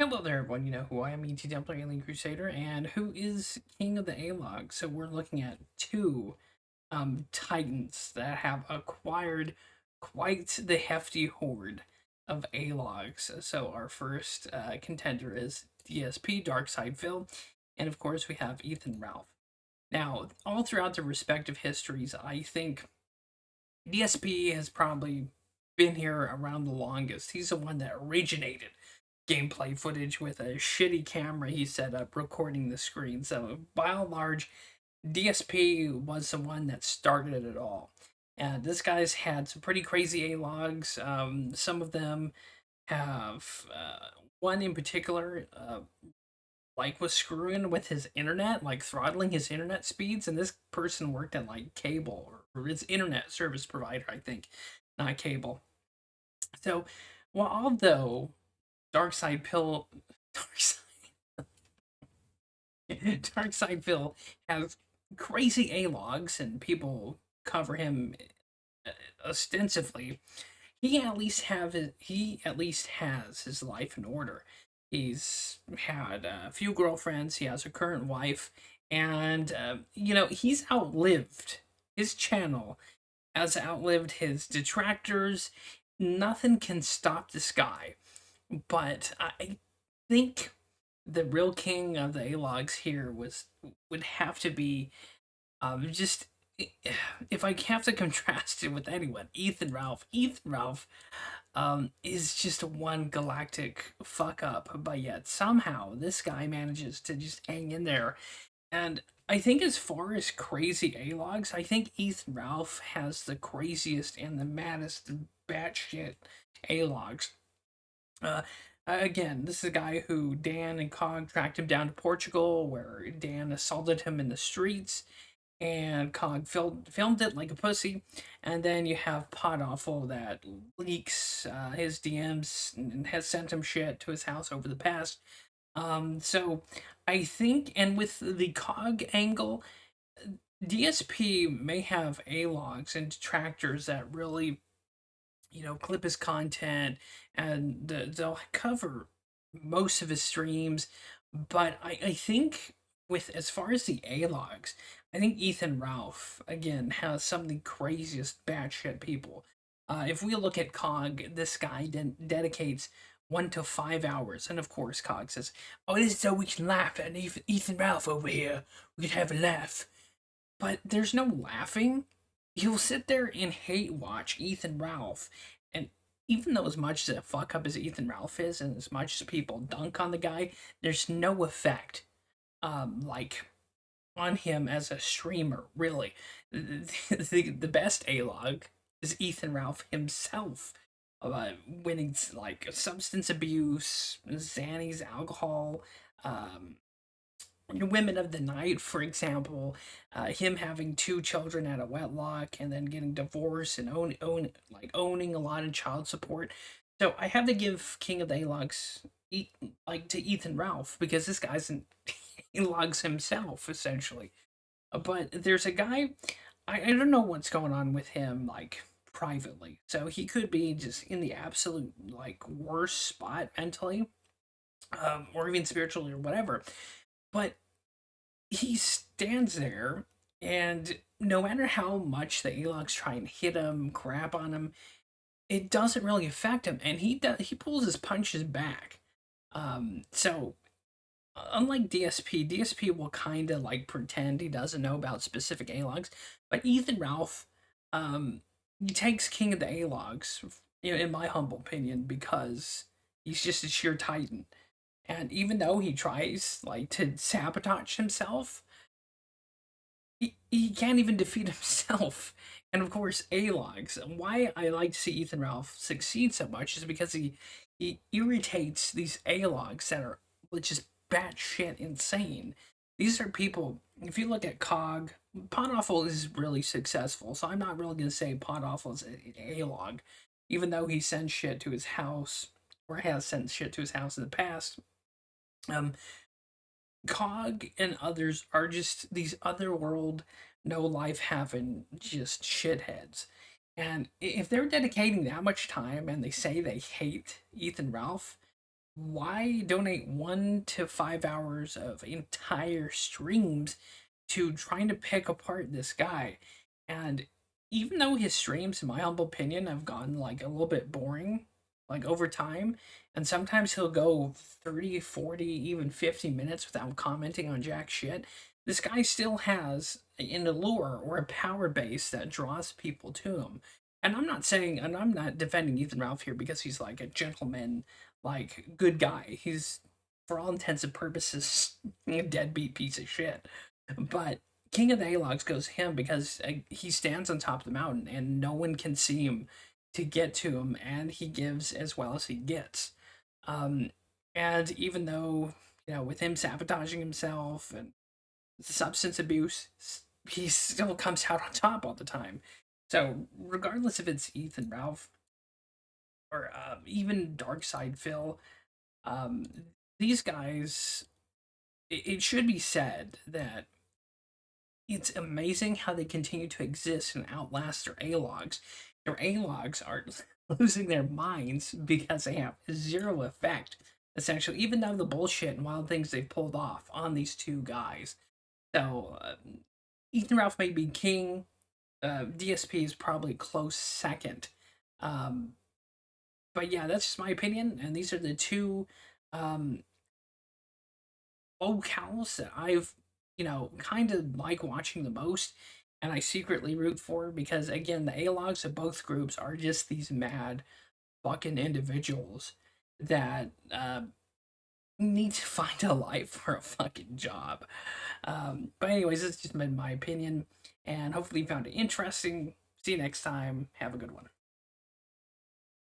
Hello there, everyone. You know who I am, ETTemplar Alien Crusader, and who is king of the ALOG. So we're looking at two titans that have acquired quite the hefty horde of ALOGs. So our first contender is DSP, Darkside Phil, and of course we have Ethan Ralph. Now, all throughout their respective histories, I think DSP has probably been here around the longest. He's the one that originated gameplay footage with a shitty camera he set up recording the screen. So by and large, DSP was the one that started it all. And this guy's had some pretty crazy A-logs. Some of them have one in particular, like was screwing with his internet, like throttling his internet speeds. And this person worked at like cable or his internet service provider, I think, not cable. So, well, although Darkside Pill, Darkside, Darkside Phil has crazy A-logs, and people cover him ostensibly. He at least has his life in order. He's had a few girlfriends. He has a current wife, and he's outlived his channel. Has outlived his detractors. Nothing can stop this guy. But I think the real king of the A-logs here would have to be just if I have to contrast it with anyone, Ethan Ralph. Ethan Ralph is just one galactic fuck up, but yet somehow this guy manages to just hang in there. And I think as far as crazy A-logs, I think Ethan Ralph has the craziest and the maddest batshit A-logs. Again, this is a guy who Dan and Cog tracked him down to Portugal, where Dan assaulted him in the streets, and Cog filmed it like a pussy. And then you have Pod Awful that leaks his DMs and has sent him shit to his house over the past. So I think, and with the Cog angle, DSP may have A-logs and detractors that really clip his content, and they'll cover most of his streams. But I think with as far as the A-logs, I think Ethan Ralph again has some of the craziest batshit people. If we look at Cog, this guy dedicates 1 to 5 hours, and of course Cog says, "Oh, this is so we can laugh at Ethan Ralph over here. We can have a laugh." But there's no laughing. You'll sit there and hate watch Ethan Ralph, and even though as much as a fuck up as Ethan Ralph is, and as much as people dunk on the guy, there's no effect, like on him as a streamer. Really, the best A-log is Ethan Ralph himself. Winning like substance abuse, Xannies, alcohol, Women of the Night, for example, him having two children out of wedlock and then getting divorced and owning a lot of child support. So I have to give King of the A-logs like to Ethan Ralph, because this guy's an A-logs himself essentially. But there's a guy, I don't know what's going on with him like privately. So he could be just in the absolute like worst spot mentally, or even spiritually or whatever. But he stands there, and no matter how much the A-logs try and hit him, crap on him, it doesn't really affect him, and he pulls his punches back. So unlike DSP will kind of like pretend he doesn't know about specific A-logs, but Ethan Ralph, he takes king of the A-logs, in my humble opinion, because he's just a sheer titan. And even though he tries like to sabotage himself, he can't even defeat himself. And of course, A-logs. Why I like to see Ethan Ralph succeed so much is because he irritates these A-logs that are just batshit insane. These are people. If you look at Cog, Pod Awful is really successful, so I'm not really gonna say Pod Awful is an A-log, even though he sends shit to his house, or has sent shit to his house in the past. Um, Cog and others are just these otherworld, no life having just shitheads. And if they're dedicating that much time and they say they hate Ethan Ralph, why donate 1 to 5 hours of entire streams to trying to pick apart this guy? And even though his streams, in my humble opinion, have gotten like a little bit boring, like over time, and sometimes he'll go 30, 40, even 50 minutes without commenting on jack shit, this guy still has an allure or a power base that draws people to him. And I'm not saying, and I'm not defending Ethan Ralph here because he's like a gentleman, like good guy. He's, for all intents and purposes, a deadbeat piece of shit. But King of the ALOGs goes him because he stands on top of the mountain and no one can see him to get to him, and he gives as well as he gets. Um, and even though, with him sabotaging himself and substance abuse, he still comes out on top all the time. So, regardless if it's Ethan Ralph or even Darkside Phil, um, these guys, it should be said that it's amazing how they continue to exist and outlast their ALOGs. Their ALOGs are losing their minds because they have zero effect, essentially, even though the bullshit and wild things they've pulled off on these two guys. So, Ethan Ralph may be king. DSP is probably close second. Um, but yeah, that's just my opinion. And these are the two um, locales that I've, kind of like watching the most. And I secretly root for because, again, the ALOGs of both groups are just these mad fucking individuals that need to find a life or a fucking job. But anyways, this has just been my opinion, and hopefully you found it interesting. See you next time. Have a good one.